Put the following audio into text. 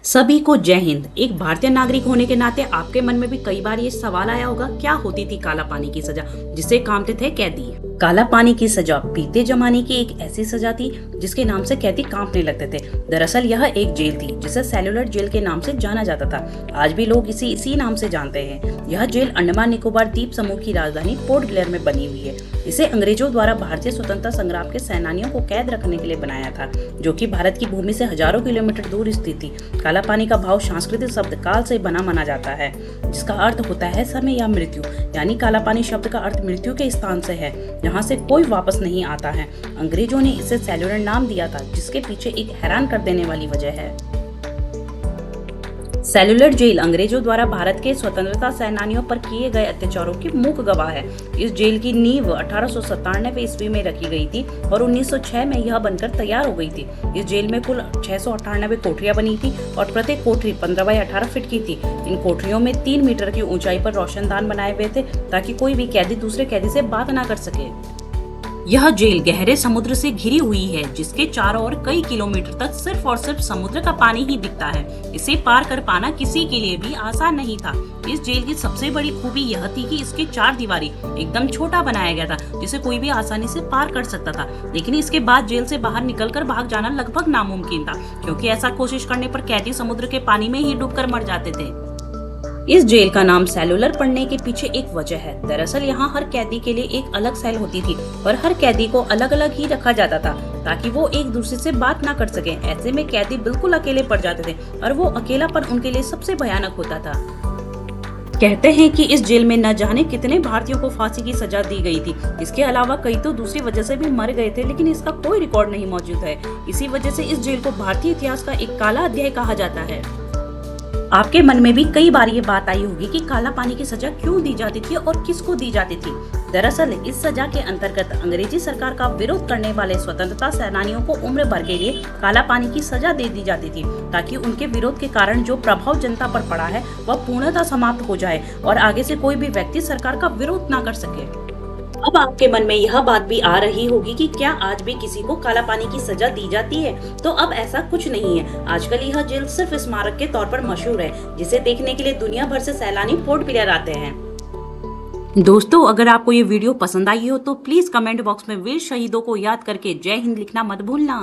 सभी को जय हिंद। एक भारतीय नागरिक होने के नाते आपके मन में भी कई बार ये सवाल आया होगा, क्या होती थी काला पानी की सजा जिसे कामते थे कैदी। काला पानी की सजा बीते जमाने की एक ऐसी सजा थी जिसके नाम से कैदी कांपने लगते थे। दरअसल यह एक जेल थी जिसे सेल्युलर जेल के नाम से जाना जाता था। आज भी लोग इसी नाम से जानते हैं। यह जेल अंडमान निकोबार द्वीप समूह की राजधानी पोर्ट ब्लेयर में बनी हुई है। इसे अंग्रेजों द्वारा भारतीय स्वतंत्रता संग्राम के सेनानियों को कैद रखने के लिए बनाया था, जो कि भारत की भूमि से हजारों किलोमीटर दूर स्थित थी। काला पानी का भाव सांस्कृतिक शब्द काल से बना माना जाता है, जिसका अर्थ होता है समय या मृत्यु। यानी काला पानी शब्द का अर्थ मृत्यु के स्थान से है, जहाँ से कोई वापस नहीं आता है। अंग्रेजों ने इसे सेल्युलर नाम दिया था, जिसके पीछे एक हैरान कर देने वाली वजह है। सेल्युलर जेल अंग्रेजों द्वारा भारत के स्वतंत्रता सेनानियों पर किए गए अत्याचारों की मूक गवाह है। इस जेल की नींव 1897 ईस्वी में रखी गई थी और 1906 में यह बनकर तैयार हो गई थी। इस जेल में कुल 698 कोठरियां बनी थी और प्रत्येक कोठरी 15 बाय 18 फीट की थी। इन कोठरियों में 3 मीटर की ऊंचाई पर रोशनदान बनाए हुए थे, ताकि कोई भी कैदी दूसरे कैदी से बात न कर सके। यह जेल गहरे समुद्र से घिरी हुई है, जिसके चारों ओर कई किलोमीटर तक सिर्फ और सिर्फ समुद्र का पानी ही दिखता है। इसे पार कर पाना किसी के लिए भी आसान नहीं था। इस जेल की सबसे बड़ी खूबी यह थी कि इसके 4 दीवारी एकदम छोटा बनाया गया था, जिसे कोई भी आसानी से पार कर सकता था। लेकिन इसके बाद जेल से बाहर निकलकर भाग जाना लगभग नामुमकिन था, क्योंकि ऐसा कोशिश करने पर कैदी समुद्र के पानी में ही डूबकर मर जाते थे। इस जेल का नाम सेल्युलर पड़ने के पीछे एक वजह है। दरअसल यहाँ हर कैदी के लिए एक अलग सेल होती थी और हर कैदी को अलग अलग ही रखा जाता था, ताकि वो एक दूसरे से बात ना कर सके। ऐसे में कैदी बिल्कुल अकेले पड़ जाते थे और वो अकेलापन उनके लिए सबसे भयानक होता था। कहते हैं कि इस जेल में न जाने कितने भारतीयों को फांसी की सजा दी गई थी। इसके अलावा कई तो दूसरी वजह से भी मर गए थे, लेकिन इसका कोई रिकॉर्ड नहीं मौजूद है। इसी वजह से इस जेल को भारतीय इतिहास का एक काला अध्याय कहा जाता है। आपके मन में भी कई बार ये बात आई होगी कि काला पानी की सजा क्यों दी जाती थी और किसको दी जाती थी। दरअसल इस सजा के अंतर्गत अंग्रेजी सरकार का विरोध करने वाले स्वतंत्रता सेनानियों को उम्र भर के लिए काला पानी की सजा दे दी जाती थी, ताकि उनके विरोध के कारण जो प्रभाव जनता पर पड़ा है वह पूर्णतः समाप्त हो जाए और आगे से कोई भी व्यक्ति सरकार का विरोध न कर सके। अब आपके मन में यह बात भी आ रही होगी कि क्या आज भी किसी को काला पानी की सजा दी जाती है? तो अब ऐसा कुछ नहीं है। आजकल यह जेल सिर्फ स्मारक के तौर पर मशहूर है, जिसे देखने के लिए दुनिया भर से सैलानी पोर्ट ब्लेयर आते हैं। दोस्तों, अगर आपको ये वीडियो पसंद आई हो तो प्लीज कमेंट बॉक्स में वीर शहीदों को याद करके जय हिंद लिखना मत भूलना।